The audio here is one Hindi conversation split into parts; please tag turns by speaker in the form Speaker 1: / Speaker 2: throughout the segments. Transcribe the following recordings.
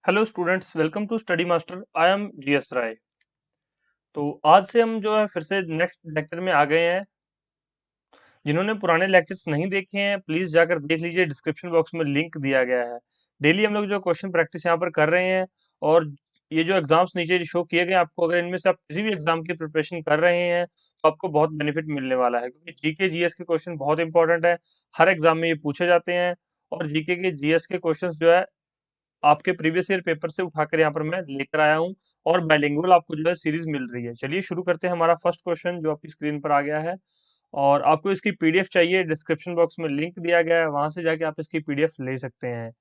Speaker 1: Hello students, welcome to Study Master. I am GS Rai. तो आज से हम जो है फिर से नेक्स्ट लेक्चर में आ गए हैं। जिन्होंने पुराने लेक्चर्स नहीं देखे हैं प्लीज जाकर देख लीजिए, डिस्क्रिप्शन बॉक्स में लिंक दिया गया है। डेली हम लोग जो क्वेश्चन प्रैक्टिस यहाँ पर कर रहे हैं। और ये जो एग्जाम्स नीचे शो किए गए आपको, अगर इनमें से आप किसी भी एग्जाम की प्रिपरेशन कर रहे हैं तो आपको बहुत बेनिफिट मिलने वाला है, क्योंकि जीके जीएस के क्वेश्चन बहुत इंपॉर्टेंट है। हर एग्जाम में ये पूछे जाते हैं। और जीके के जीएस के क्वेश्चन जो है आपके प्रीवियस ईयर पेपर से उठाकर यहाँ पर मैं लेकर आया हूँ। और बाइलिंगुअल आपको जो है सीरीज मिल रही है। चलिए शुरू करते हैं। हमारा फर्स्ट क्वेश्चन जो आपकी स्क्रीन पर आ गया है, और आपको इसकी पीडीएफ चाहिए, डिस्क्रिप्शन बॉक्स में लिंक दिया गया है, वहां से जाके आप इसकी पीडीएफ ले सकते हैं।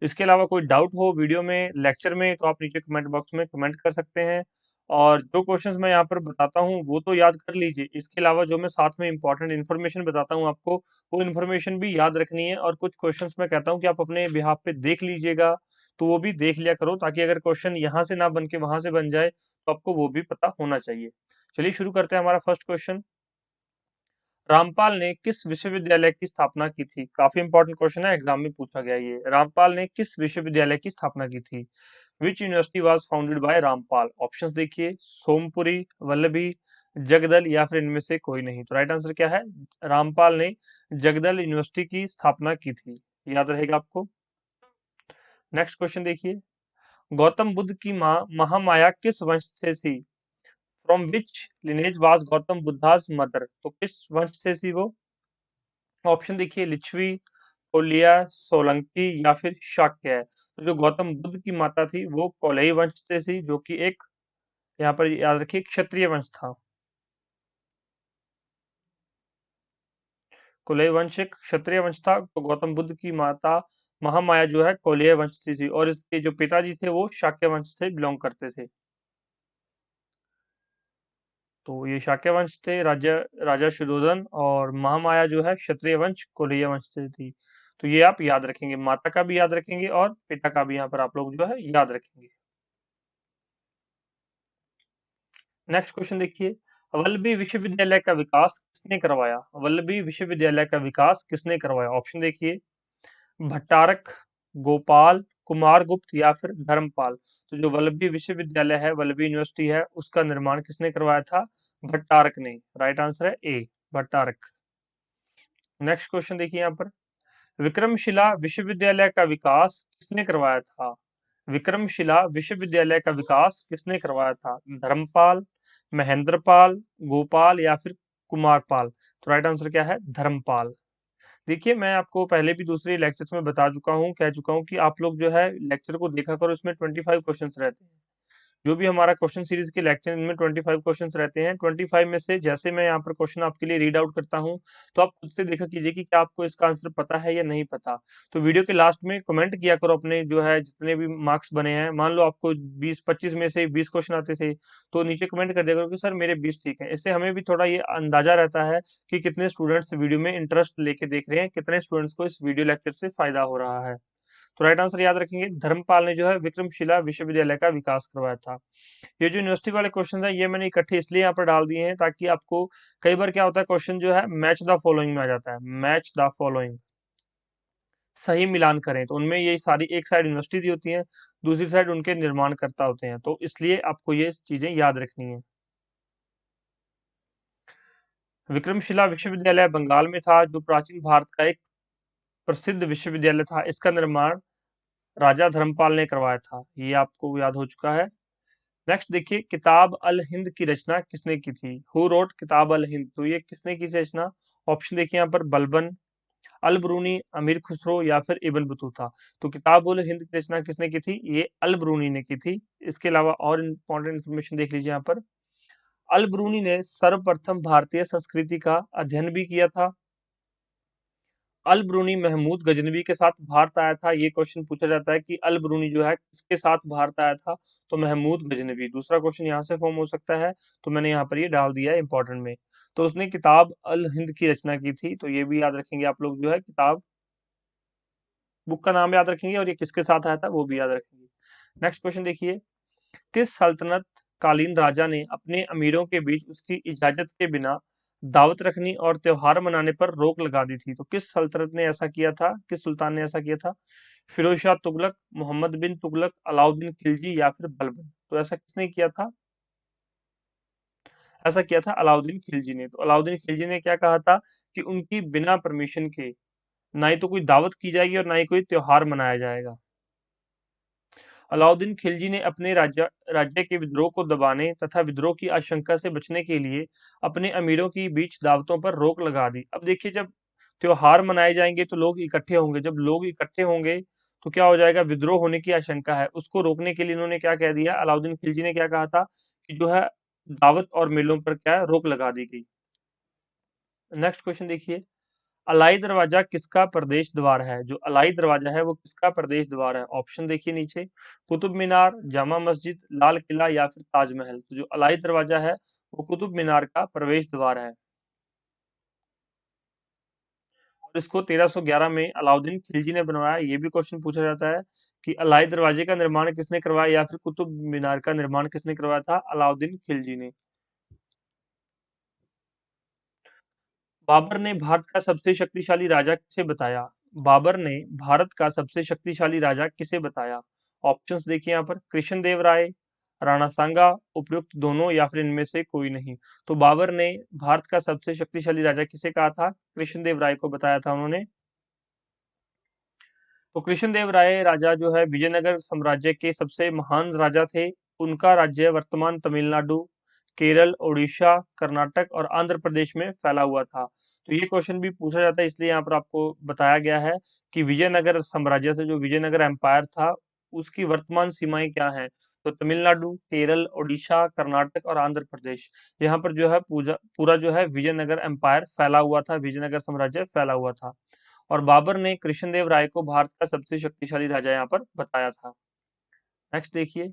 Speaker 1: इसके अलावा कोई डाउट हो वीडियो में, लेक्चर में, तो आप नीचे कमेंट बॉक्स में कमेंट कर सकते हैं। और जो क्वेश्चंस मैं यहाँ पर बताता हूँ वो तो याद कर लीजिए, इसके अलावा जो मैं साथ में इंपॉर्टेंट इन्फॉर्मेशन बताता हूँ आपको, वो इन्फॉर्मेशन भी याद रखनी है। और कुछ क्वेश्चंस मैं कहता हूँ कि आप अपने बिहाफ पे देख लीजिएगा, तो वो भी देख लिया करो, ताकि अगर क्वेश्चन यहाँ से ना बन के वहां से बन जाए तो आपको वो भी पता होना चाहिए। चलिए शुरू करते हैं। हमारा फर्स्ट क्वेश्चन, रामपाल ने किस विश्वविद्यालय की स्थापना की थी? काफी इंपॉर्टेंट क्वेश्चन है, एग्जाम में पूछा गया ये। रामपाल ने किस विश्वविद्यालय की स्थापना की थी? Which university was founded by Rampal? Options देखिए, सोमपुरी, वल्लभी, जगदल या फिर इनमें से कोई नहीं। तो राइट आंसर क्या है? रामपाल ने जगदल यूनिवर्सिटी की स्थापना की थी। याद रहेगा आपको। नेक्स्ट क्वेश्चन देखिए, गौतम बुद्ध की माँ महामाया किस वंश से थी? From which lineage was Gautam Buddha's mother? तो किस वंश से थी वो? ऑप्शन देखिए, लिच्छवी, कोलिया, सोलंकी या फिर शाक्य है। तो जो गौतम बुद्ध की माता थी वो कोलई वंश से थी, जो कि एक, यहाँ पर याद रखिए, क्षत्रिय वंश था। कोलई वंश एक क्षत्रिय वंश था। तो गौतम बुद्ध की माता महामाया जो है कोलिय वंश से थी, और इसके जो पिताजी थे वो शाक्य वंश से बिलोंग करते थे। तो ये शाक्य वंश थे, राजा राजा शुद्धोधन, और महामाया जो है क्षत्रिय वंश कोलिय वंश से थी। तो ये आप याद रखेंगे, माता का भी याद रखेंगे और पिता का भी यहाँ पर आप लोग जो है याद रखेंगे। नेक्स्ट क्वेश्चन देखिए, वल्लभी विश्वविद्यालय का विकास किसने करवाया? वल्लभी विश्वविद्यालय का विकास किसने करवाया? ऑप्शन देखिए, भट्टारक, गोपाल, कुमारगुप्त या फिर धर्मपाल। तो जो वल्लभी विश्वविद्यालय है, वल्लभी यूनिवर्सिटी है, उसका निर्माण किसने करवाया था? भट्टारक ने। राइट आंसर है ए, भट्टारक। नेक्स्ट क्वेश्चन देखिए यहाँ पर, विक्रमशिला विश्वविद्यालय का विकास किसने करवाया था? विक्रमशिला विश्वविद्यालय का विकास किसने करवाया था? धर्मपाल, महेंद्रपाल, गोपाल या फिर कुमारपाल? तो राइट आंसर क्या है? धर्मपाल। देखिए, मैं आपको पहले भी दूसरे लेक्चर्स में बता चुका हूँ, कह चुका हूँ कि आप लोग जो है लेक्चर को देखा करो, इसमें 25 क्वेश्चंस रहते हैं। जो भी हमारा क्वेश्चन सीरीज के लेक्चर, इनमें 25 क्वेश्चंस रहते हैं। 25 में से जैसे मैं यहाँ पर क्वेश्चन आपके लिए रीड आउट करता हूँ, तो आप खुद से देखा कीजिए कि क्या आपको इसका आंसर पता है या नहीं पता। तो वीडियो के लास्ट में कमेंट किया करो अपने जो है जितने भी मार्क्स बने हैं। मान लो आपको 20-25 में से 20 क्वेश्चन आते थे, तो नीचे कमेंट कर दिया करो कि सर मेरे 20 ठीक है। इससे हमें भी थोड़ा ये अंदाजा रहता है कि कितने स्टूडेंट्स वीडियो में इंटरेस्ट लेके देख रहे हैं, कितने स्टूडेंट्स को इस वीडियो लेक्चर से फायदा हो रहा है। तो राइट आंसर याद रखेंगे, धर्मपाल ने जो है विक्रमशिला विश्वविद्यालय का विकास करवाया था। ये जो यूनिवर्सिटी वाले क्वेश्चन है, ये मैंने इकट्ठे इसलिए यहाँ पर डाल दिए हैं ताकि आपको, कई बार क्या होता है क्वेश्चन जो है मैच द फॉलोइंग में आ जाता है, मैच द फॉलोइंग, सही मिलान करें। तो उनमें ये सारी एक साइड यूनिवर्सिटी दी होती है, दूसरी साइड उनके निर्माणकर्ता होते हैं, तो इसलिए आपको ये चीजें याद रखनी है। विक्रमशिला विश्वविद्यालय बंगाल में था, जो प्राचीन भारत का एक प्रसिद्ध विश्वविद्यालय था। इसका निर्माण राजा धर्मपाल ने करवाया था, ये आपको याद हो चुका है। नेक्स्ट देखिए, किताब अल हिंद की रचना किसने की थी? हु रोट किताब अल हिंद? तो ये किसने की थी रचना? ऑप्शन देखिए यहाँ पर, बलबन, अल ब्रूनी, अमीर खुसरो या फिर इब्न बतूता। तो किताब उल हिंद की रचना किसने की थी? ये अल ब्रूनी ने की थी। इसके अलावा और इंपॉर्टेंट इन्फॉर्मेशन देख लीजिए यहाँ पर, अल ब्रूनी ने सर्वप्रथम भारतीय संस्कृति का अध्ययन भी किया था। अल ब्रूनी महमूद गजनवी के साथ भारत आया था। ये क्वेश्चन पूछा जाता है कि अल ब्रूनी जो है किसके साथ भारत आया था? तो महमूद गजनवी। दूसरा क्वेश्चन यहाँ से फॉर्म हो सकता है, तो मैंने यहाँ पर ये डाल दिया है इंपॉर्टेंट में। तो उसने किताब अल हिंद की रचना की थी, तो ये भी याद रखेंगे आप लोग जो है, किताब, बुक का नाम याद रखेंगे और ये किसके साथ आया था वो भी याद रखेंगे। नेक्स्ट क्वेश्चन देखिए, किस सल्तनत कालीन राजा ने अपने अमीरों के बीच उसकी इजाजत के बिना दावत रखनी और त्योहार मनाने पर रोक लगा दी थी? तो किस सल्तनत ने ऐसा किया था, किस सुल्तान ने ऐसा किया था? फिरोज शाह तुगलक, मोहम्मद बिन तुगलक, अलाउद्दीन खिलजी या फिर बलबन। तो ऐसा किसने किया था? ऐसा किया था अलाउद्दीन खिलजी ने। तो अलाउद्दीन खिलजी ने क्या कहा था कि उनकी बिना परमिशन के ना ही तो कोई दावत की जाएगी और ना ही कोई त्योहार मनाया जाएगा। अलाउद्दीन खिलजी ने अपने राज्य के विद्रोह को दबाने तथा विद्रोह की आशंका से बचने के लिए अपने अमीरों की बीच दावतों पर रोक लगा दी। अब देखिए, जब त्योहार मनाए जाएंगे तो लोग इकट्ठे होंगे, जब लोग इकट्ठे होंगे तो क्या हो जाएगा, विद्रोह होने की आशंका है, उसको रोकने के लिए इन्होंने क्या कह दिया, अलाउद्दीन खिलजी ने क्या कहा था कि जो है दावत और मेलों पर क्या है, रोक लगा दी गई। नेक्स्ट क्वेश्चन देखिए, अलाई दरवाजा किसका प्रदेश द्वार है? जो अलाई दरवाजा है वो किसका प्रदेश द्वार है? ऑप्शन देखिए नीचे, कुतुब मीनार, जामा मस्जिद, लाल किला या फिर ताजमहल। तो जो अलाई दरवाजा है वो कुतुब मीनार का प्रवेश द्वार है। और इसको 1311 में अलाउद्दीन खिलजी ने बनवाया। ये भी क्वेश्चन पूछा जाता है कि अलाई दरवाजे का निर्माण किसने करवाया या फिर कुतुब मीनार का निर्माण किसने करवाया था? अलाउद्दीन खिलजी ने। बाबर ने भारत का सबसे शक्तिशाली राजा किसे बताया? बाबर ने भारत का सबसे शक्तिशाली राजा किसे बताया? ऑप्शंस देखिए यहाँ पर, कृष्णदेव राय, राणा सांगा, उपयुक्त दोनों या फिर इनमें से कोई नहीं। तो बाबर ने भारत का सबसे शक्तिशाली राजा किसे कहा था? कृष्णदेव राय को बताया था उन्होंने। तो कृष्णदेव राय राजा जो है विजयनगर साम्राज्य के सबसे महान राजा थे। उनका राज्य वर्तमान तमिलनाडु, केरल, उड़ीसा, कर्नाटक और आंध्र प्रदेश में फैला हुआ था। तो ये क्वेश्चन भी पूछा जाता है, इसलिए यहाँ पर आपको बताया गया है कि विजयनगर साम्राज्य से, जो विजयनगर एम्पायर था, उसकी वर्तमान सीमाएं क्या हैं। तो तमिलनाडु, केरल, उड़ीसा, कर्नाटक और आंध्र प्रदेश, यहाँ पर जो है पूजा पूरा जो है विजयनगर एम्पायर फैला हुआ था, विजयनगर साम्राज्य फैला हुआ था। और बाबर ने कृष्णदेव राय को भारत का सबसे शक्तिशाली राजा यहाँ पर बताया था। नेक्स्ट देखिए,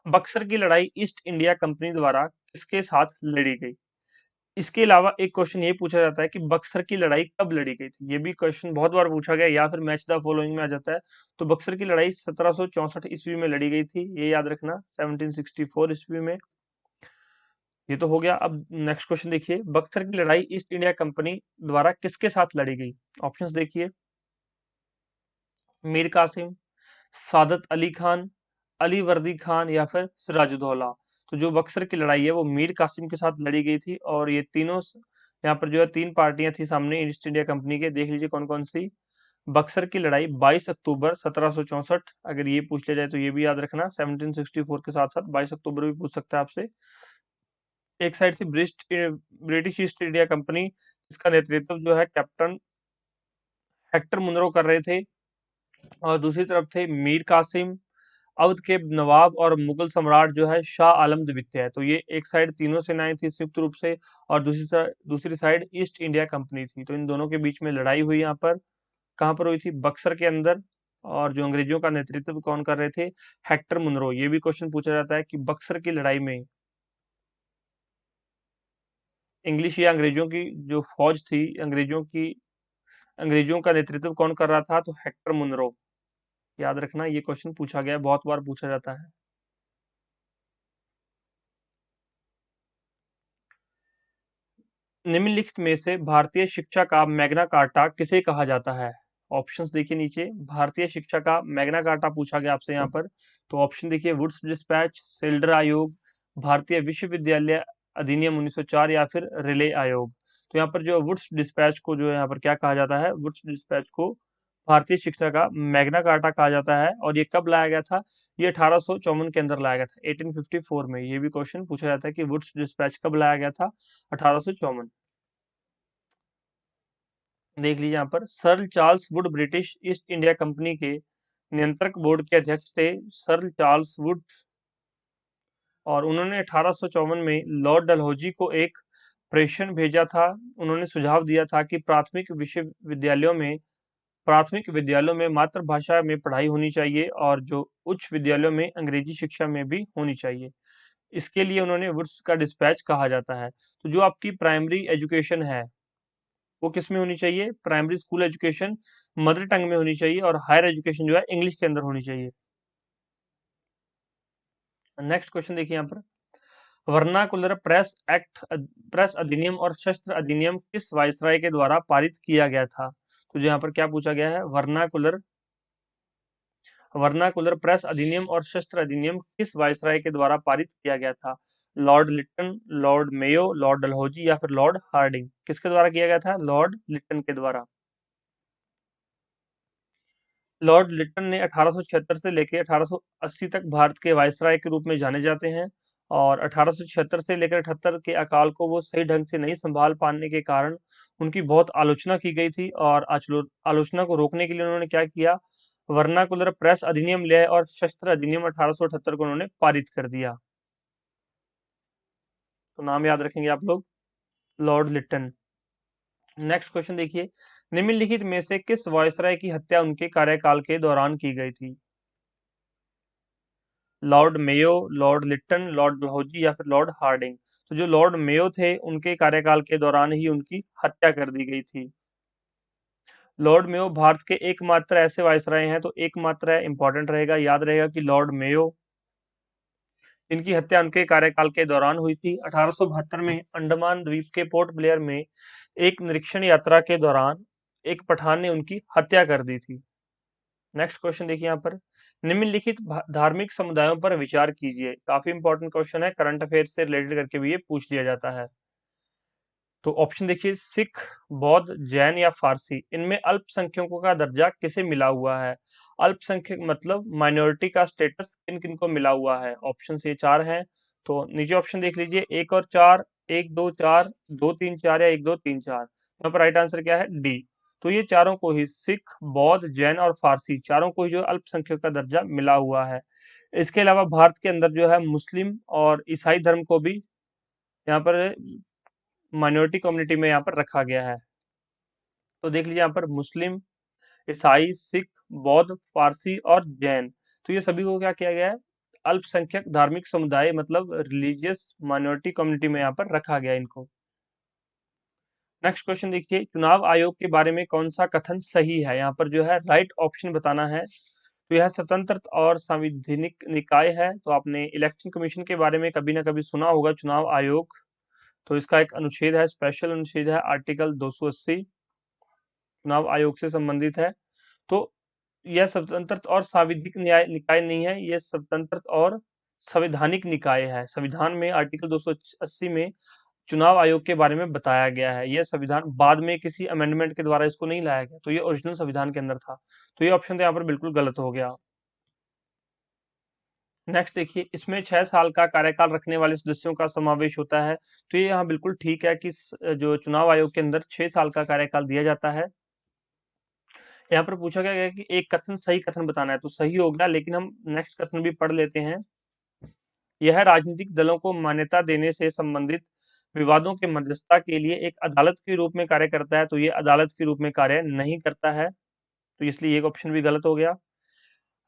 Speaker 1: बक्सर की लड़ाई ईस्ट इंडिया कंपनी द्वारा किसके साथ लड़ी गई? इसके अलावा एक क्वेश्चन ये पूछा जाता है कि बक्सर की लड़ाई कब लड़ी गई थी? ये भी क्वेश्चन बहुत बार पूछा गया, या फिर मैच द फॉलोइंग में आ जाता है। तो बक्सर की लड़ाई 1764 ईस्वी में लड़ी गई थी, ये याद रखना, 1764 ईस्वी में। ये तो हो गया। अब नेक्स्ट क्वेश्चन देखिए, बक्सर की लड़ाई ईस्ट इंडिया कंपनी द्वारा किसके साथ लड़ी गई? ऑप्शंस देखिए, मीर कासिम, सादत अली खान, अली वर्दी खान या फिर सिराजुद्दौला। तो जो बक्सर की लड़ाई है वो मीर कासिम के साथ लड़ी गई थी। और ये तीनों यहाँ पर जो है तीन पार्टियां थी सामने ईस्ट इंडिया कंपनी के, देख लीजिए कौन कौन सी। बक्सर की लड़ाई 22 अक्टूबर 1764, अगर ये पूछ लिया जाए तो ये भी याद रखना, 1764 के साथ साथ 22 अक्टूबर भी पूछ सकता है आपसे। एक साइड से ब्रिटिश ईस्ट इंडिया कंपनी, इसका नेतृत्व जो है कैप्टन हेक्टर मुनरो कर रहे थे, और दूसरी तरफ थे मीर कासिम, अवध के नवाब और मुगल सम्राट जो है शाह आलम द्वितीय है। तो ये एक साइड तीनों सेनाएं थी संयुक्त रूप से, और दूसरी साइड ईस्ट इंडिया कंपनी थी। तो इन दोनों के बीच में लड़ाई हुई यहाँ पर। कहाँ पर हुई थी? बक्सर के अंदर। और जो अंग्रेजों का नेतृत्व कौन कर रहे थे? Hector Munro. ये भी क्वेश्चन पूछा जाता है कि बक्सर की लड़ाई में इंग्लिश या अंग्रेजों की जो फौज थी, अंग्रेजों का नेतृत्व कौन कर रहा था? तो हेक्टर मुनरो। याद रखना, ये क्वेश्चन पूछा गया है, बहुत बार पूछा जाता है। निम्नलिखित में से भारतीय शिक्षा का मैग्ना कार्टा किसे कहा जाता है? ऑप्शंस देखिए नीचे, भारतीय शिक्षा का मैग्ना कार्टा पूछा गया आपसे यहाँ पर। तो ऑप्शन देखिए, वुड्स डिस्पैच, सिल्डर आयोग, भारतीय विश्वविद्यालय अधिनियम 1904 या फिर रिले आयोग। तो यहाँ पर जो वुड्स डिस्पैच को जो है यहाँ पर क्या कहा जाता है? वुड्स डिस्पैच को भारतीय शिक्षा का मैग्ना कार्टा कहा जाता है। और ये कब लाया गया था? ये 1854 के अंदर लाया गया था, 1854 में। ये भी क्वेश्चन पूछा जाता है कि वुड्स डिस्पैच कब लाया गया था? 1854। देख लीजिए यहाँ पर, sir Charles Wood British east India company के नियंत्रक बोर्ड के अध्यक्ष थे, सर चार्ल्स वुड। और उन्होंने 1854 में लॉर्ड डलहौजी को एक प्रेषण भेजा था। उन्होंने सुझाव दिया था कि प्राथमिक विद्यालयों में मातृभाषा में पढ़ाई होनी चाहिए, और जो उच्च विद्यालयों में अंग्रेजी शिक्षा में भी होनी चाहिए। इसके लिए उन्होंने वुड्स का डिस्पैच कहा जाता है। तो जो आपकी प्राइमरी एजुकेशन है वो किस में होनी चाहिए? Primary school education mother tongue में होनी चाहिए, और हायर एजुकेशन जो है इंग्लिश के अंदर होनी चाहिए। नेक्स्ट क्वेश्चन देखिए यहाँ पर, वर्नाकुलर प्रेस अधिनियम और शस्त्र अधिनियम किस वायसराय के द्वारा पारित किया गया था? तो जो यहाँ पर क्या पूछा गया है, वर्नाकुलर वर्नाकुलर प्रेस अधिनियम और शस्त्र अधिनियम किस वायसराय के द्वारा पारित किया गया था? Lord Lytton, Lord Mayo, Lord Dalhousie या फिर लॉर्ड हार्डिंग? किसके द्वारा किया गया था? लॉर्ड लिटन के द्वारा। लॉर्ड लिटन ने 1876 से लेकर 1880 तक भारत के वायसराय के रूप में जाने जाते हैं, और 1876 से लेकर 78 के अकाल को वो सही ढंग से नहीं संभाल पाने के कारण उनकी बहुत आलोचना की गई थी, और आलोचना को रोकने के लिए उन्होंने क्या किया? वर्नाकुलर प्रेस अधिनियम लिया और शस्त्र अधिनियम 1878 को उन्होंने पारित कर दिया। तो नाम याद रखेंगे आप लोग, लॉर्ड लिटन। नेक्स्ट क्वेश्चन देखिए, निम्नलिखित में से किस वायसराय की हत्या उनके कार्यकाल के दौरान की गई थी? Lord Mayo, Lord Lytton, Lord Dalhousie या फिर लॉर्ड हार्डिंग? तो जो लॉर्ड मेयो थे उनके कार्यकाल के दौरान ही उनकी हत्या कर दी गई थी। लॉर्ड मेयो भारत के एकमात्र ऐसे वायसराय हैं, तो एकमात्र है, इंपॉर्टेंट रहेगा, याद रहेगा कि लॉर्ड मेयो, इनकी हत्या उनके कार्यकाल के दौरान हुई थी। 1872 में अंडमान द्वीप के पोर्ट ब्लेयर में एक निरीक्षण यात्रा के दौरान एक पठान ने उनकी हत्या कर दी थी। नेक्स्ट क्वेश्चन देखिए यहाँ पर, निम्नलिखित धार्मिक समुदायों पर विचार कीजिए। काफी इंपॉर्टेंट क्वेश्चन है, करंट अफेयर से रिलेटेड करके भी ये पूछ लिया जाता है। तो ऑप्शन देखिए, सिख, बौद्ध, जैन या फारसी। इनमें अल्पसंख्यकों का दर्जा किसे मिला हुआ है? अल्पसंख्यक मतलब माइनॉरिटी का स्टेटस किन किन को मिला हुआ है? ऑप्शन ये चार हैं, तो नीचे ऑप्शन देख लीजिए, एक और चार, एक दो चार, दो तीन चार या एक दो तीन चार। यहाँ पर राइट आंसर क्या है? डी। तो ये चारों को ही, सिख, बौद्ध, जैन और फारसी, चारों को ही जो अल्पसंख्यक का दर्जा मिला हुआ है। इसके अलावा भारत के अंदर जो है मुस्लिम और ईसाई धर्म को भी यहाँ पर माइनॉरिटी कम्युनिटी में यहाँ पर रखा गया है। तो देख लीजिए यहाँ पर मुस्लिम, ईसाई, सिख, बौद्ध, पारसी और जैन, तो ये सभी को क्या किया गया है? अल्पसंख्यक धार्मिक समुदाय मतलब रिलीजियस माइनॉरिटी कम्युनिटी में यहाँ पर रखा गया है इनको। नेक्स्ट क्वेश्चन देखिए, चुनाव आयोग के बारे में कौन सा कथन सही है? यहाँ पर जो है राइट ऑप्शन बताना है। तो यह स्वतंत्र और संवैधानिक निकाय है। तो आपने इलेक्शन कमीशन के बारे में कभी ना कभी सुना होगा, चुनाव आयोग। तो इसका एक अनुच्छेद है, स्पेशल अनुच्छेद है, आर्टिकल 280, चुनाव आयोग से संबंधित है। तो यह स्वतंत्र और सांविधिक न्याय निकाय नहीं है, यह स्वतंत्र और संवैधानिक निकाय है। संविधान में आर्टिकल 280 में चुनाव आयोग के बारे में बताया गया है। यह संविधान बाद में किसी अमेंडमेंट के द्वारा इसको नहीं लाया गया, तो ये ओरिजिनल संविधान के अंदर था। तो ये ऑप्शन तो यहाँ पर बिल्कुल गलत हो गया। नेक्स्ट देखिए, इसमें 6 साल का कार्यकाल रखने वाले सदस्यों का समावेश होता है। तो ये यहाँ बिल्कुल ठीक है कि जो चुनाव आयोग के अंदर 6 साल का कार्यकाल दिया जाता है। यहाँ पर पूछा गया है कि एक कथन सही कथन बताना है, तो सही हो गया, लेकिन हम नेक्स्ट कथन भी पढ़ लेते हैं। यह राजनीतिक दलों को मान्यता देने से संबंधित विवादों के मध्यस्थता के लिए एक अदालत के रूप में कार्य करता है। तो ये अदालत के रूप में कार्य नहीं करता है, तो इसलिए एक ऑप्शन भी गलत हो गया।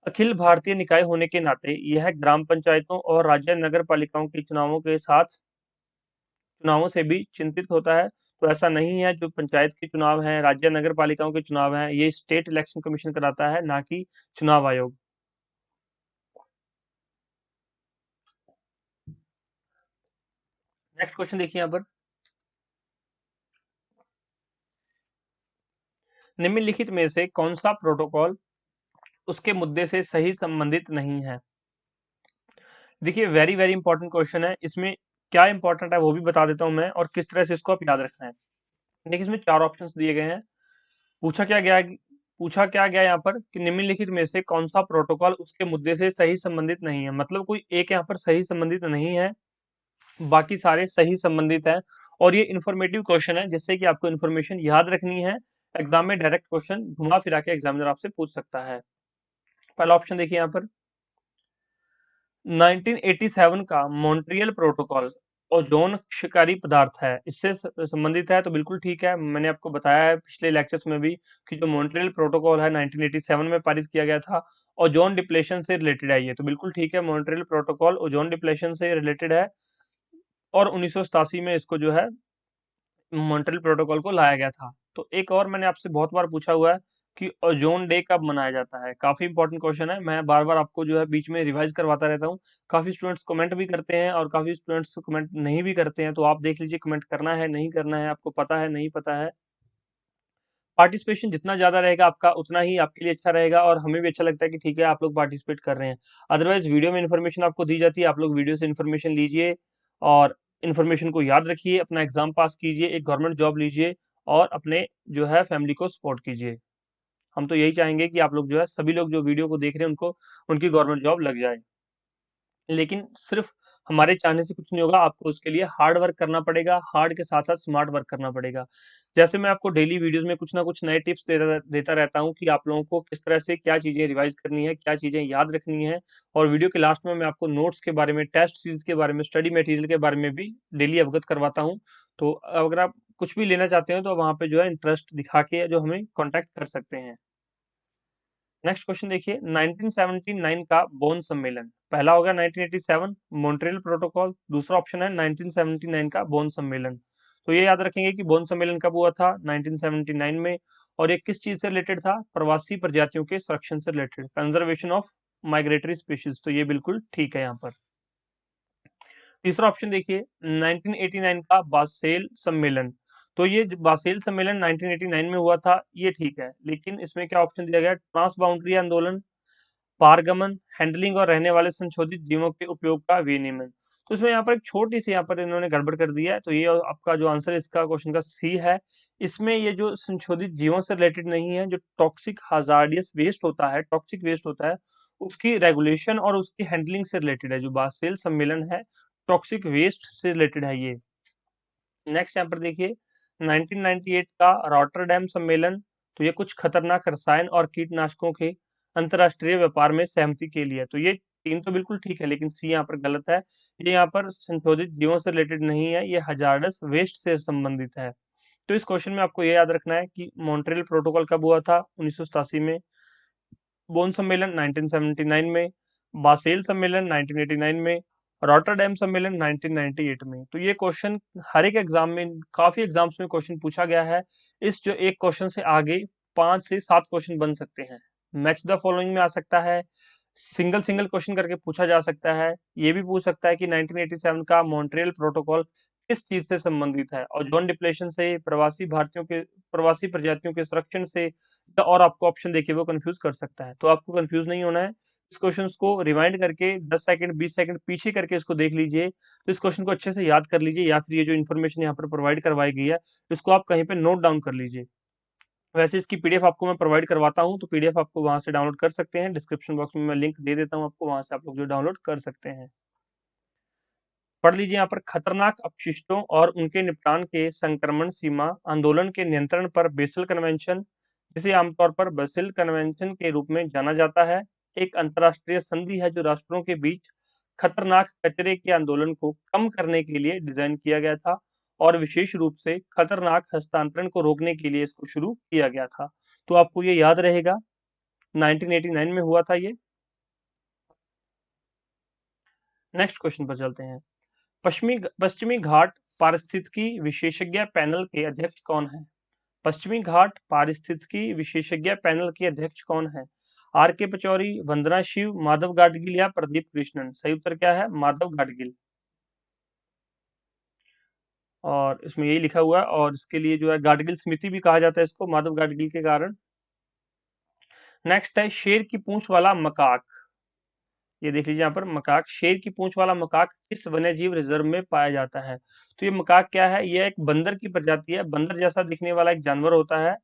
Speaker 1: अखिल भारतीय निकाय होने के नाते यह ग्राम पंचायतों और राज्य नगर पालिकाओं के चुनावों के साथ चुनावों से भी चिंतित होता है। तो ऐसा नहीं है, जो पंचायत के चुनाव हैं, राज्य नगर पालिकाओं के चुनाव हैं, ये स्टेट इलेक्शन कमीशन कराता है, ना कि चुनाव आयोग। नेक्स्ट क्वेश्चन देखिए यहाँ पर, निम्नलिखित में से कौन सा प्रोटोकॉल उसके मुद्दे से सही संबंधित नहीं है? देखिए, वेरी वेरी इंपॉर्टेंट क्वेश्चन है। इसमें क्या इंपॉर्टेंट है वो भी बता देता हूं मैं, और किस तरह से इसको आप याद रखना है। देखिए, इसमें चार ऑप्शंस दिए गए हैं। पूछा क्या गया यहाँ पर कि निम्नलिखित में से कौन सा प्रोटोकॉल उसके मुद्दे से सही संबंधित नहीं है। मतलब कोई एक यहाँ पर सही संबंधित नहीं है, बाकी सारे सही संबंधित हैं। और ये इन्फॉर्मेटिव क्वेश्चन है, जिससे कि आपको इन्फॉर्मेशन याद रखनी है। एग्जाम में डायरेक्ट क्वेश्चन घुमा फिरा के एग्जामिनर आपसे पूछ सकता है। पहला ऑप्शन देखिए यहाँ पर, 1987 का मॉन्ट्रियल प्रोटोकॉल ओजोन क्षयकारी पदार्थ है, इससे संबंधित है। तो बिल्कुल ठीक है, मैंने आपको बताया है पिछले लेक्चर्स में भी कि जो मॉन्ट्रियल प्रोटोकॉल है 1987 में पारित किया गया था, ओजोन डिप्लेशन से रिलेटेड है ये। तो बिल्कुल ठीक है, मॉन्ट्रियल प्रोटोकॉल ओजोन डिप्लेशन से रिलेटेड है, और 1987 में इसको जो है मॉन्ट्रियल प्रोटोकॉल को लाया गया था। तो एक और मैंने आपसे बहुत बार पूछा हुआ है कि ओजोन डे कब मनाया जाता है। काफी इंपॉर्टेंट क्वेश्चन है, मैं बार बार आपको जो है बीच में रिवाइज करवाता रहता हूँ। काफी स्टूडेंट्स कमेंट भी करते हैं और काफी स्टूडेंट्स कमेंट नहीं भी करते हैं, तो आप देख लीजिए कमेंट करना है नहीं करना है, आपको पता है नहीं पता है। पार्टिसिपेशन जितना ज़्यादा रहेगा आपका उतना ही आपके लिए अच्छा रहेगा, और हमें भी अच्छा लगता है कि ठीक है आप लोग पार्टिसिपेट कर रहे हैं। अदरवाइज वीडियो में इन्फॉर्मेशन आपको दी जाती है, आप लोग वीडियो से इन्फॉर्मेशन लीजिए और इन्फॉर्मेशन को याद रखिए, अपना एग्जाम पास कीजिए, एक गवर्नमेंट जॉब लीजिए और अपने जो है फैमिली को सपोर्ट कीजिए। हम तो यही चाहेंगे कि आप लोग जो है सभी लोग जो वीडियो को देख रहे हैं उनको उनकी गवर्नमेंट जॉब लग जाए। लेकिन सिर्फ हमारे चाहने से कुछ नहीं होगा, आपको उसके लिए हार्ड वर्क करना पड़ेगा, हार्ड के साथ साथ स्मार्ट वर्क करना पड़ेगा। जैसे मैं आपको डेली वीडियोस में कुछ ना कुछ नए टिप्स देता रहता हूँ कि आप लोगों को किस तरह से क्या चीजें रिवाइज करनी है, क्या चीजें याद रखनी है, और वीडियो के लास्ट में मैं आपको नोट्स के बारे में, टेस्ट सीरीज के बारे में, स्टडी मटेरियल के बारे में भी डेली अवगत करवाता हूँ। तो अगर आप कुछ भी लेना चाहते हो तो वहाँ पे जो है इंटरेस्ट दिखा के जो हमें कॉन्टेक्ट कर सकते हैं। नेक्स्ट क्वेश्चन देखिए, 1979 का बोन सम्मेलन, पहला होगा 1987 मॉन्ट्रियल प्रोटोकॉल, दूसरा ऑप्शन है 1979 का बोन सम्मेलन। तो ये याद रखेंगे कि बोन सम्मेलन कब हुआ था, 1979 में, और ये किस चीज से रिलेटेड था, प्रवासी प्रजातियों के संरक्षण से related, conservation of migratory species. तो ये बिल्कुल ठीक है यहाँ पर। तीसरा ऑप्शन देखिए, 1989 का बासेल सम्मेलन। तो ये जो बासेल सम्मेलन 1989 में हुआ था, ये ठीक है, लेकिन इसमें क्या ऑप्शन दिया गया, ट्रांस बाउंड्री आंदोलन, पारगमन, हैंडलिंग और रहने वाले संशोधित जीवों के उपयोग का विनियमन। तो इसमें यहाँ पर एक छोटी सी यहाँ पर इन्होंने गड़बड़ कर दिया है, तो ये आपका जो आंसर है इसका क्वेश्चन का सी है। इसमें ये जो संशोधित जीवों से रिलेटेड नहीं है, जो टॉक्सिक हाजार्डियस वेस्ट होता है, टॉक्सिक वेस्ट होता है, उसकी रेगुलेशन और उसकी हैंडलिंग से रिलेटेड है। जो बासेल सम्मेलन है टॉक्सिक वेस्ट से रिलेटेड है ये। नेक्स्ट यहाँ पर देखिए, 1998 का रॉटरडैम सम्मेलन। तो ये कुछ खतरनाक रसायन और कीटनाशकों के अंतर्राष्ट्रीय व्यापार में सहमति के लिए। तो ये तीन तो बिल्कुल ठीक है, लेकिन सी यहाँ पर गलत है। ये यहाँ पर संशोधित जीवों से रिलेटेड नहीं है, ये हजार्डस वेस्ट से संबंधित है। तो इस क्वेश्चन में आपको ये याद रखना है कि मॉन्ट्रियल प्रोटोकॉल कब हुआ था, 1987 में, बोन सम्मेलन 1979 में, बासेल सम्मेलन 1989 में, रॉटरडैम सम्मेलन 1998 में। तो ये क्वेश्चन हर एक एग्जाम में, काफी एग्जाम्स में क्वेश्चन पूछा गया है। इस जो एक क्वेश्चन से आगे 5 से 7 क्वेश्चन बन सकते हैं। मैच द फॉलोइंग में आ सकता है, सिंगल सिंगल क्वेश्चन करके पूछा जा सकता है। ये भी पूछ सकता है कि 1987 का मॉन्ट्रियल प्रोटोकॉल किस चीज से संबंधित है, और जॉन डिप्लेशन से, प्रवासी भारतीयों के, प्रवासी प्रजातियों के संरक्षण से, या और आपको ऑप्शन देके वो कंफ्यूज कर सकता है। तो आपको कंफ्यूज नहीं होना है, इस क्वेश्चन को रिवाइंड करके 10 सेकंड 20 सेकंड पीछे करके इसको देख लीजिए, तो इस क्वेश्चन को अच्छे से याद कर लीजिए, या फिर ये जो इन्फॉर्मेशन यहाँ पर प्रोवाइड करवाई गई है इसको आप कहीं पे नोट डाउन कर लीजिए। वैसे इसकी पीडीएफ आपको मैं प्रोवाइड करवाता हूँ, तो पीडीएफ आपको वहां से डाउनलोड कर सकते हैं, डिस्क्रिप्शन बॉक्स में मैं लिंक दे देता हूँ आपको, वहां से आप लोग जो डाउनलोड कर सकते हैं। पढ़ लीजिए यहाँ पर, खतरनाक अपशिष्टों और उनके निपटान के संक्रमण सीमा आंदोलन के नियंत्रण पर बेसल कन्वेंशन, जिसे आमतौर पर बेसल कन्वेंशन के रूप में जाना जाता है, एक अंतर्राष्ट्रीय संधि है जो राष्ट्रों के बीच खतरनाक कचरे के आंदोलन को कम करने के लिए डिजाइन किया गया था, और विशेष रूप से खतरनाक हस्तांतरण को रोकने के लिए इसको शुरू किया गया था। तो आपको ये याद रहेगा, 1989 में हुआ था ये। नेक्स्ट क्वेश्चन पर चलते हैं। पश्चिमी घाट पारिस्थितिकी विशेषज्ञ पैनल के अध्यक्ष कौन है? पश्चिमी घाट पारिस्थितिकी विशेषज्ञ पैनल के अध्यक्ष कौन है? आर के पचौरी, वंदना शिव, माधव गाडगिल या प्रदीप कृष्णन। सही उत्तर क्या है? माधव गाडगिल। और इसमें यही लिखा हुआ है, और इसके लिए जो है गाडगिल समिति भी कहा जाता है इसको, माधव गाडगिल के कारण। नेक्स्ट है, शेर की पूंछ वाला मकाक। ये देख लीजिए यहाँ पर, मकाक, शेर की पूंछ वाला मकाक किस वन्यजीव रिजर्व में पाया जाता है? तो ये मकाक क्या है? ये एक बंदर की प्रजाति है, बंदर जैसा दिखने वाला एक जानवर होता है,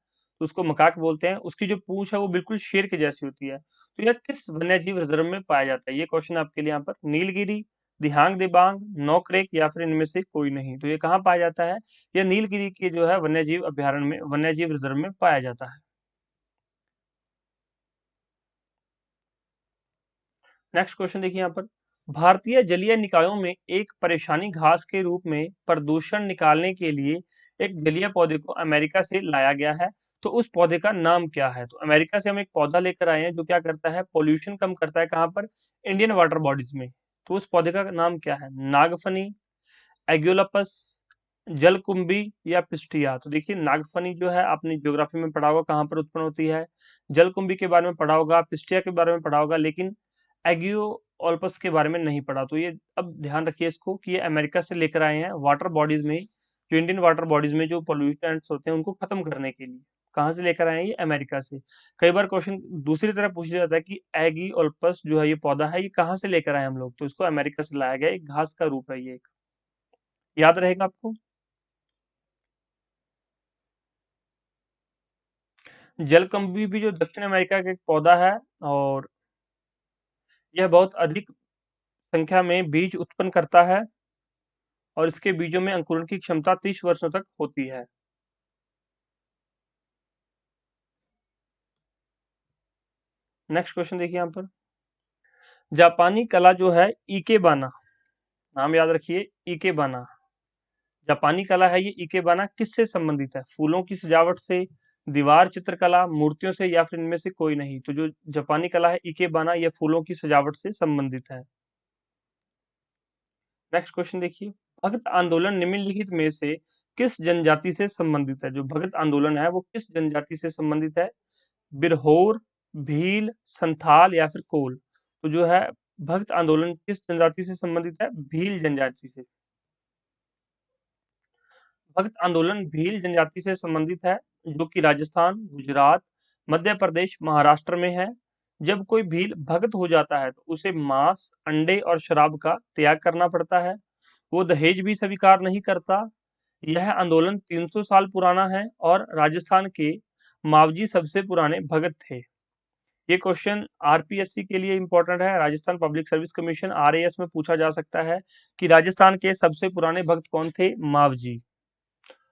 Speaker 1: तो उसको मकाक बोलते हैं। उसकी जो पूंछ है वो बिल्कुल शेर के जैसी होती है। तो यह किस वन्यजीव रिजर्व में पाया जाता है? ये क्वेश्चन आपके लिए यहाँ पर, नीलगिरी, दिहांग दिबांग, नौक्रेक या फिर इनमें से कोई नहीं। तो ये कहाँ पाया जाता है? यह नीलगिरी के जो है वन्यजीव अभ्यारण्य में, वन्यजीव रिजर्व में पाया जाता है। नेक्स्ट क्वेश्चन देखिए यहाँ पर, भारतीय जलीय निकायों में एक परेशानी घास के रूप में प्रदूषण निकालने के लिए एक जलीय पौधे को अमेरिका से लाया गया है। तो उस पौधे का नाम क्या है? तो अमेरिका से हम एक पौधा लेकर आए हैं जो क्या करता है, पोल्यूशन कम करता है। कहाँ पर? इंडियन वाटर बॉडीज में। तो उस पौधे का नाम क्या है? नागफनी, एग्योलपस, जलकुंभी या पिस्टिया। तो देखिए, नागफनी जो है आपने ज्योग्राफी में पढ़ा होगा कहाँ पर उत्पन्न होती है, जलकुंभी के बारे में पढ़ा होगा, पिस्टिया के बारे में पढ़ा होगा, लेकिन एगियो ऑल्पस के बारे में नहीं पढ़ा। तो ये अब ध्यान रखिए इसको, कि ये अमेरिका से लेकर आए हैं वाटर बॉडीज में, जो इंडियन वाटर बॉडीज में जो पोल्यूटेंट्स होते हैं उनको खत्म करने के लिए। कहाँ से लेकर आए हैं ये? अमेरिका से। कई बार क्वेश्चन दूसरी तरफ पूछा जाता है कि एगियोल्पस जो है ये पौधा है, ये कहाँ से लेकर आए हम लोग? तो इसको अमेरिका से लाया गया, एक घास का रूप है ये एक। याद रहेगा आपको। जलकंभी भी जो दक्षिण अमेरिका का एक पौधा है, और यह बहुत अधिक संख्या में बीज उत्पन्न करता है, और इसके बीजों में अंकुरण की क्षमता 30 वर्षों तक होती है। नेक्स्ट क्वेश्चन देखिए यहाँ पर। जापानी कला जो है इकेबाना, नाम याद रखिए, इकेबाना। जापानी कला है ये इकेबाना, किससे संबंधित है? फूलों की सजावट से, दीवार चित्रकला, मूर्तियों से, या फिर इनमें से कोई नहीं? तो जो जापानी कला है इकेबाना, ये फूलों की सजावट से संबंधित है। नेक्स्ट क्वेश्चन देखिए। भगत आंदोलन निम्नलिखित में से किस जनजाति से संबंधित है? जो भगत आंदोलन है वो किस जनजाति से संबंधित है? बिरहोर, भील, संथाल, या फिर कोल? तो जो है भगत आंदोलन किस जनजाति से संबंधित है? भील जनजाति से। भगत आंदोलन भील जनजाति से संबंधित है, जो कि राजस्थान, गुजरात, मध्य प्रदेश, महाराष्ट्र में है। जब कोई भील भगत हो जाता है तो उसे मांस, अंडे और शराब का त्याग करना पड़ता है। वो दहेज भी स्वीकार नहीं करता। यह आंदोलन 300 साल पुराना है, और राजस्थान के मावजी सबसे पुराने भगत थे। ये क्वेश्चन आरपीएससी के लिए इंपॉर्टेंट है, Rajasthan public service commission RAS में पूछा जा सकता है कि राजस्थान के सबसे पुराने भक्त कौन थे? मावजी।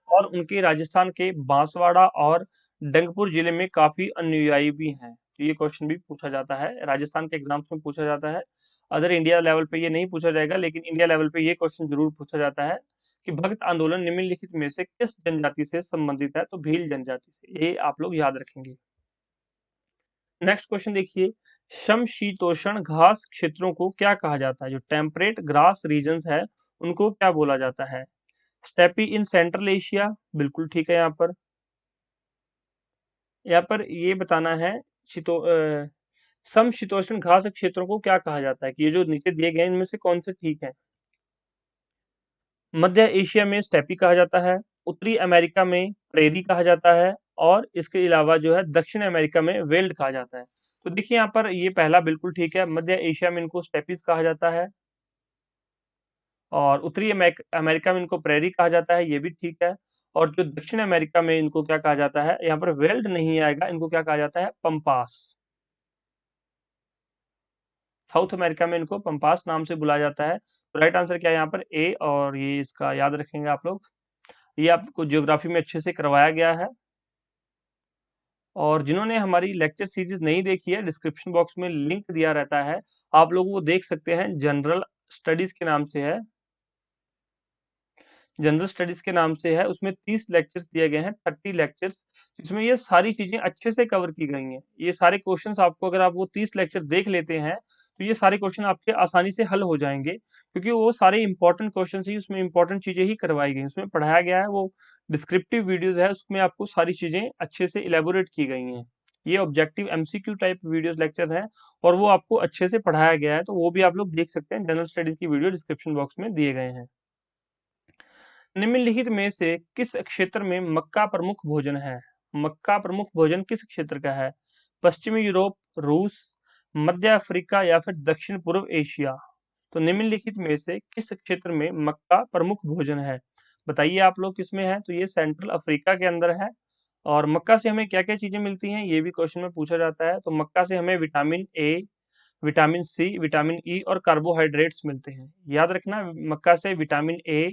Speaker 1: और उनके राजस्थान के बांसवाड़ा और डंगपुर जिले में काफी अनुयायी भी हैं। तो ये क्वेश्चन भी पूछा जाता है, राजस्थान के एग्जाम्स में पूछा जाता है। अदर इंडिया लेवल पे ये नहीं पूछा जाएगा, लेकिन इंडिया लेवल पे ये क्वेश्चन जरूर पूछा जाता है कि भगत आंदोलन निम्नलिखित में से किस जनजाति से संबंधित है? तो भील जनजाति से। ये आप लोग याद रखेंगे। नेक्स्ट क्वेश्चन देखिए। समशीतोष्ण घास क्षेत्रों को क्या कहा जाता है? जो टेम्परेट ग्रास रीजन्स है उनको क्या बोला जाता है? स्टेपी इन सेंट्रल एशिया, बिल्कुल ठीक है। यहाँ पर ये बताना है, समशीतोष्ण घास क्षेत्रों को क्या कहा जाता है? कि ये जो नीचे दिए गए हैं इनमें से कौन से ठीक है? मध्य एशिया में स्टेपी कहा जाता है, उत्तरी अमेरिका में प्रेरी कहा जाता है, और इसके अलावा जो है दक्षिण अमेरिका में वेल्ड कहा जाता है। तो देखिए यहाँ पर ये पहला बिल्कुल ठीक है, मध्य एशिया में इनको स्टेपीज कहा जाता है, और उत्तरी अमेरिका में इनको प्रेरी कहा जाता है, ये भी ठीक है। और जो दक्षिण अमेरिका में इनको क्या कहा जाता है? यहाँ पर वेल्ड नहीं आएगा, इनको क्या कहा जाता है? पंपास। साउथ अमेरिका में इनको पंपास नाम से बुलाया जाता है। तो राइट आंसर क्या है यहाँ पर? ए, और ये इसका याद रखेंगे आप लोग। ये आपको ज्योग्राफी में अच्छे से करवाया गया है। और जिन्होंने हमारी लेक्चर सीरीज नहीं देखी है, डिस्क्रिप्शन बॉक्स में लिंक दिया रहता है, आप लोग वो देख सकते हैं। जनरल स्टडीज के नाम से है, जनरल स्टडीज के नाम से है। उसमें 30 लेक्चर्स दिए गए हैं, 30 लेक्चर्स, जिसमें ये सारी चीजें अच्छे से कवर की गई हैं। ये सारे क्वेश्चंस आपको, अगर आप वो 30 लेक्चर देख लेते हैं, तो ये सारे क्वेश्चन आपके आसानी से हल हो जाएंगे, क्योंकि वो सारे इंपॉर्टेंट क्वेश्चन ही उसमें इंपॉर्टेंट चीजें ही करवाई गई, उसमें पढ़ाया गया है। वो डिस्क्रिप्टिव वीडियोज है, उसमें आपको सारी चीजें अच्छे से इलेबोरेट की गई हैं। ये objective MCQ type videos lecture है, और वो आपको अच्छे से पढ़ाया गया है, तो वो भी आप लोग देख सकते हैं। जनरल स्टडीज की वीडियो डिस्क्रिप्शन बॉक्स में दिए गए हैं। निम्नलिखित में से किस क्षेत्र में मक्का प्रमुख भोजन है? मक्का प्रमुख भोजन किस क्षेत्र का है? पश्चिमी यूरोप, रूस, मध्य अफ्रीका, या फिर दक्षिण पूर्व एशिया? तो निम्नलिखित में से किस क्षेत्र में मक्का प्रमुख भोजन है? बताइए आप लोग किसमें है? तो ये सेंट्रल अफ्रीका के अंदर है। और मक्का से हमें क्या क्या चीजें मिलती हैं, ये भी क्वेश्चन में पूछा जाता है। तो मक्का से हमें vitamin A, vitamin C, vitamin E और कार्बोहाइड्रेट्स मिलते हैं। याद रखना, मक्का से विटामिन ए,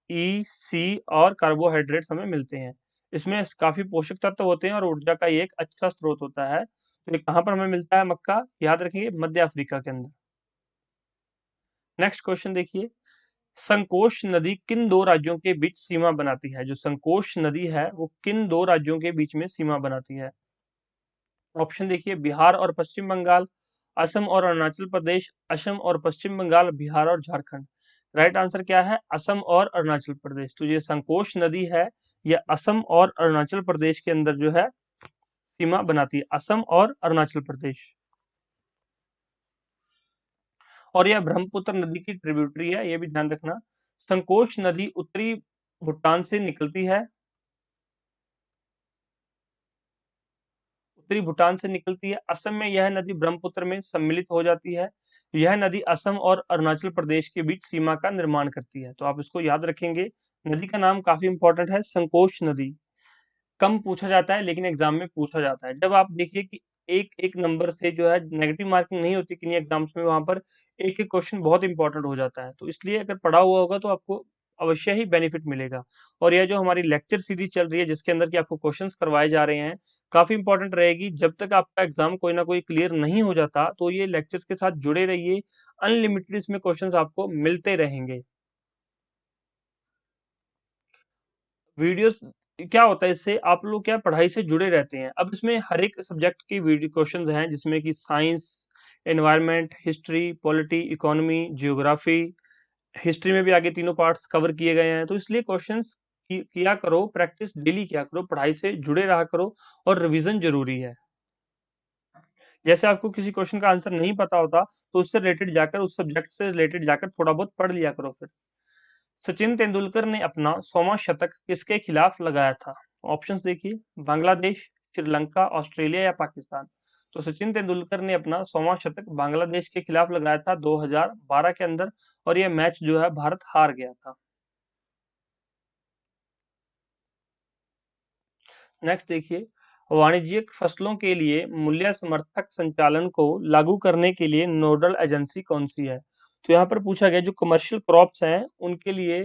Speaker 1: ई, सी और कार्बोहाइड्रेट्स हमें मिलते हैं। इसमें काफी पोषक तत्व होते हैं, और ऊर्जा का ये एक अच्छा स्रोत होता है। तो ये कहाँ पर हमें मिलता है मक्का? याद रखिए, मध्य अफ्रीका के अंदर। नेक्स्ट क्वेश्चन देखिए। संकोश नदी किन दो राज्यों के बीच सीमा बनाती है? जो संकोश नदी है वो किन दो राज्यों के बीच में सीमा बनाती है? ऑप्शन देखिए, बिहार और पश्चिम बंगाल, असम और अरुणाचल प्रदेश, असम और पश्चिम बंगाल, बिहार और झारखंड। राइट आंसर क्या है? असम और अरुणाचल प्रदेश। तो ये संकोश नदी है, ये असम और अरुणाचल प्रदेश के अंदर जो है सीमा बनाती है, असम और अरुणाचल प्रदेश। और यह ब्रह्मपुत्र नदी की ट्रिब्यूटरी है, ये भी ध्यान रखना। संकोश नदी उत्तरी भूटान से निकलती है, उत्तरी भूटान से निकलती है। असम में यह नदी ब्रह्मपुत्र में सम्मिलित हो जाती है। यह नदी असम और अरुणाचल प्रदेश के बीच सीमा का निर्माण करती है। तो आप इसको याद रखेंगे। नदी का नाम काफी इंपॉर्टेंट है, संकोश नदी। कम पूछा जाता है लेकिन एग्जाम में पूछा जाता है। जब आप देखिए कि एक एक नंबर से जो है नेगेटिव मार्किंग नहीं होती किन्हीं एग्जाम्स में, वहां पर एक एक क्वेश्चन बहुत इंपॉर्टेंट हो जाता है। तो इसलिए अगर पढ़ा हुआ होगा तो आपको अवश्य ही बेनिफिट मिलेगा। और यह जो हमारी लेक्चर सीरीज चल रही है जिसके अंदर की आपको क्वेश्चंस करवाए जा रहे हैं, काफी इंपॉर्टेंट रहेगी। जब तक आपका एग्जाम कोई ना कोई क्लियर नहीं हो जाता तो ये लेक्चर्स के साथ जुड़े रहिए। अनलिमिटेड इसमें क्वेश्चंस आपको मिलते रहेंगे। वीडियोस क्या होता है, इससे आप लोग क्या पढ़ाई से जुड़े रहते हैं। अब इसमें हर एक सब्जेक्ट की वीडियो क्वेश्चंस हैं, जिसमें कि science, environment, history, polity, economy, geography. History में भी आगे तीनों पार्ट्स कवर किए गए हैं। तो इसलिए क्वेश्चंस किया करो, प्रैक्टिस डेली किया करो, पढ़ाई से जुड़े रहा करो और रिवीजन जरूरी है। जैसे आपको किसी क्वेश्चन का आंसर नहीं पता होता तो उससे रिलेटेड जाकर, उस सब्जेक्ट से रिलेटेड जाकर थोड़ा बहुत पढ़ लिया करो। फिर सचिन तेंदुलकर ने अपना 100वां शतक किसके खिलाफ लगाया था? ऑप्शंस देखिए, बांग्लादेश, श्रीलंका, ऑस्ट्रेलिया या पाकिस्तान। तो सचिन तेंदुलकर ने अपना 100वां शतक बांग्लादेश के खिलाफ लगाया था 2012 के अंदर, और यह मैच जो है भारत हार गया था। नेक्स्ट देखिए, वाणिज्यिक फसलों के लिए मूल्य समर्थक संचालन को लागू करने के लिए नोडल एजेंसी कौन सी है? तो यहाँ पर पूछा गया जो कमर्शियल क्रॉप्स हैं उनके लिए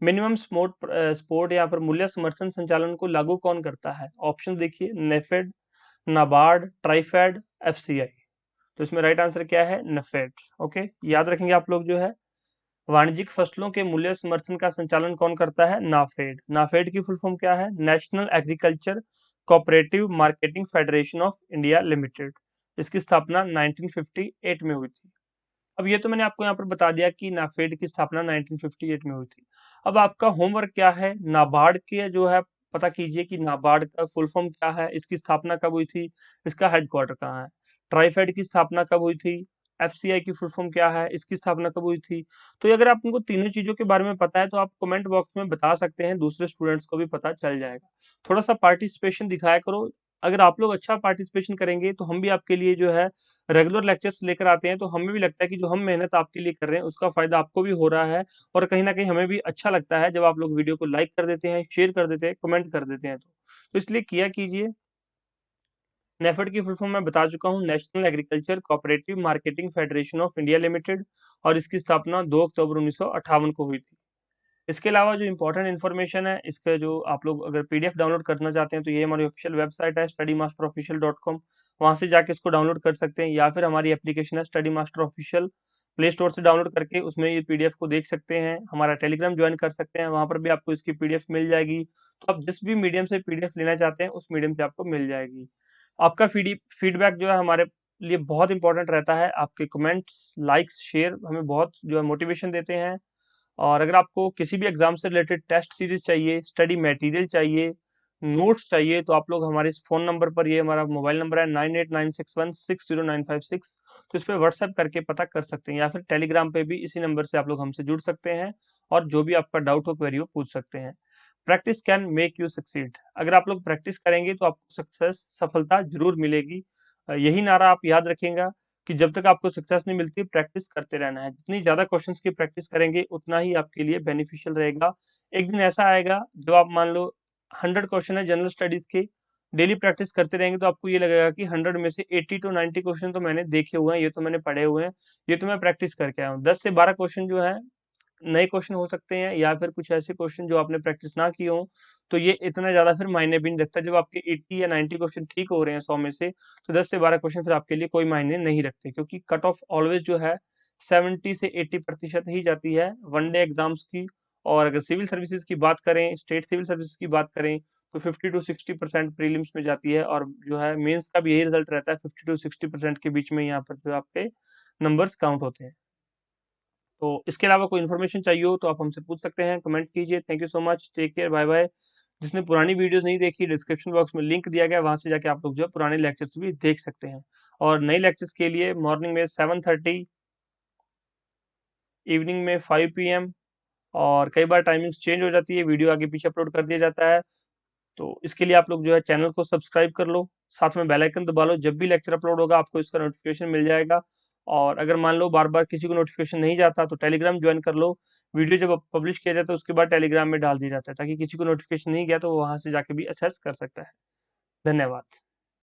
Speaker 1: मिनिमम स्पोर्ट यहाँ पर मूल्य समर्थन संचालन को लागू कौन करता है? ऑप्शन देखिए, नेफेड, नाबार्ड, ट्राइफेड, एफसीआई। तो इसमें राइट आंसर क्या है? नेफेड। ओके, याद रखेंगे आप लोग जो है। वाणिज्यिक फसलों के मूल्य समर्थन का संचालन कौन करता है? नाफेड। नाफेड की फुल फॉर्म क्या है? National agriculture cooperative marketing federation of India limited. इसकी स्थापना 1958 में हुई थी। अब ये तो मैंने आपको यहाँ पर बता दिया कि नाफेड की स्थापना 1958 में हुई थी। अब आपका होमवर्क क्या है? नाबार्ड के जो है पता कीजिए कि नाबार्ड का फुल फॉर्म क्या है, इसकी स्थापना कब हुई थी, इसका हेडक्वार्टर कहाँ है। ट्राइफेड की स्थापना कब हुई थी, एफसीआई की फुल फॉर्म क्या है, इसकी स्थापना कब हुई थी। तो ये अगर आपको तीनों चीजों के बारे में पता है तो आप कमेंट बॉक्स में बता सकते हैं, दूसरे स्टूडेंट्स को भी पता चल जाएगा। थोड़ा सा पार्टिसिपेशन दिखाया करो। अगर आप लोग अच्छा पार्टिसिपेशन करेंगे तो हम भी आपके लिए जो है रेगुलर लेक्चर्स लेकर आते हैं, तो हमें भी लगता है कि जो हम मेहनत आपके लिए कर रहे हैं उसका फायदा आपको भी हो रहा है। और कहीं ना कहीं हमें भी अच्छा लगता है जब आप लोग वीडियो को लाइक कर देते हैं, शेयर कर देते हैं, कमेंट कर देते हैं। तो इसलिए किया कीजिए। नेफेड की फुल फॉर्म मैं बता चुका हूँ, national agriculture cooperative marketing federation of India limited, और इसकी स्थापना 2 अक्टूबर 1958 को हुई थी। इसके अलावा जो इंपॉर्टेंट इन्फॉर्मेशन है, इसका जो आप लोग अगर पीडीएफ डाउनलोड करना चाहते हैं तो ये हमारी ऑफिशियल वेबसाइट है studymasterofficial.com। वहां से जाके इसको डाउनलोड कर सकते हैं, या फिर हमारी एप्लीकेशन है study master official, play store से डाउनलोड करके उसमें ये पीडीएफ को देख सकते हैं। हमारा टेलीग्राम ज्वाइन कर सकते हैं, वहां पर भी आपको इसकी पीडीएफ मिल जाएगी। तो आप जिस भी मीडियम से पीडीएफ लेना चाहते हैं उस मीडियम से आपको मिल जाएगी। आपका फीडबैक जो है हमारे लिए बहुत इंपॉर्टेंट रहता है। आपके कमेंट्स, लाइक्स, शेयर हमें बहुत जो है मोटिवेशन देते हैं। और अगर आपको किसी भी एग्जाम से रिलेटेड टेस्ट सीरीज चाहिए, स्टडी मटेरियल चाहिए, नोट्स चाहिए, तो आप लोग हमारे इस फोन नंबर पर, ये हमारा मोबाइल नंबर है 9896160956, तो इस पर व्हाट्सएप करके पता कर सकते हैं, या फिर टेलीग्राम पे भी इसी नंबर से आप लोग हमसे जुड़ सकते हैं और जो भी आपका डाउट हो, क्वेरी हो, पूछ सकते हैं। Practice can make you succeed. अगर आप लोग प्रैक्टिस करेंगे तो आपको सफलता जरूर मिलेगी। यही नारा आप याद रखिएगा कि जब तक आपको सक्सेस नहीं मिलती, प्रैक्टिस करते रहना है। जितनी ज्यादा क्वेश्चंस की प्रैक्टिस करेंगे उतना ही आपके लिए बेनिफिशियल रहेगा। एक दिन ऐसा आएगा जब आप मान लो 100 क्वेश्चन है जनरल स्टडीज के, डेली प्रैक्टिस करते रहेंगे तो आपको ये लगेगा कि 100 में से 80 to 90 क्वेश्चन तो मैंने देखे हुए हैं, ये तो मैंने पढ़े हुए हैं, ये तो मैं प्रैक्टिस करके आया हूँ। 10 से 12 क्वेश्चन जो है नए क्वेश्चन हो सकते हैं, या फिर कुछ ऐसे क्वेश्चन जो आपने प्रैक्टिस ना किए हो, तो ये इतना ज्यादा फिर मायने भी नहीं रखता। जब आपके 80 या 90 क्वेश्चन ठीक हो रहे हैं 100 में से, तो 10 से 12 क्वेश्चन फिर आपके लिए कोई मायने नहीं रखते, क्योंकि कट ऑफ ऑलवेज जो है 70 से 80% ही जाती है वनडे एग्जाम्स की। और अगर सिविल सर्विसेज की बात करें, स्टेट सिविल सर्विसेज की बात करें, तो 50 to 60% प्रीलिम्स में जाती है, और जो है मेंस का भी यही रिजल्ट रहता है, 50 to 60% के बीच में यहाँ पर जो आपके नंबर्स काउंट होते हैं। तो इसके अलावा कोई इन्फॉर्मेशन चाहिए हो तो आप हमसे पूछ सकते हैं, कमेंट कीजिए। Thank you so much, take care, bye bye. जिसने पुरानी वीडियोस नहीं देखी, डिस्क्रिप्शन बॉक्स में लिंक दिया गया, वहां से जाके आप लोग जो है पुराने लेक्चर्स भी देख सकते हैं। और नए लेक्चर्स के लिए मॉर्निंग में 7:30, इवनिंग में 5 PM, और कई बार टाइमिंग्स चेंज हो जाती है, वीडियो आगे पीछे अपलोड कर दिया जाता है। तो इसके लिए आप लोग जो है चैनल को सब्सक्राइब कर लो, साथ में बेल आइकन दबा लो, जब भी लेक्चर अपलोड होगा आपको इसका नोटिफिकेशन मिल जाएगा। और अगर मान लो बार-बार किसी को नोटिफिकेशन नहीं जाता तो टेलीग्राम ज्वाइन कर लो। वीडियो जब पब्लिश किया जाता है उसके बाद टेलीग्राम में डाल दिया जाता है, ताकि किसी को नोटिफिकेशन नहीं गया तो वो वहाँ से जाके भी एक्सेस कर सकता है। धन्यवाद।